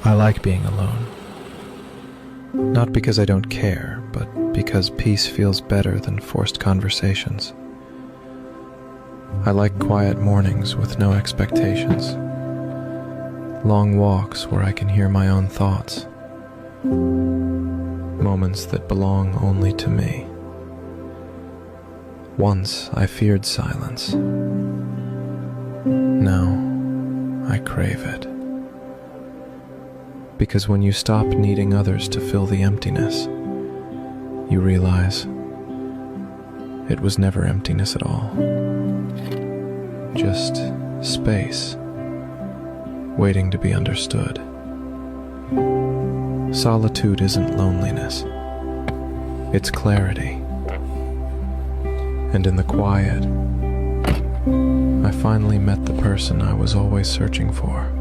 I like being alone. Not because I don't care, but because peace feels better than forced conversations. I like quiet mornings with no expectations. Long walks where I can hear my own thoughts. Moments that belong only to me. Once I feared silence. Now I crave it. Because when you stop needing others to fill the emptiness, you realize it was never emptiness at all. Just space, waiting to be understood. Solitude isn't loneliness, it's clarity. And in the quiet, I finally met the person I was always searching for.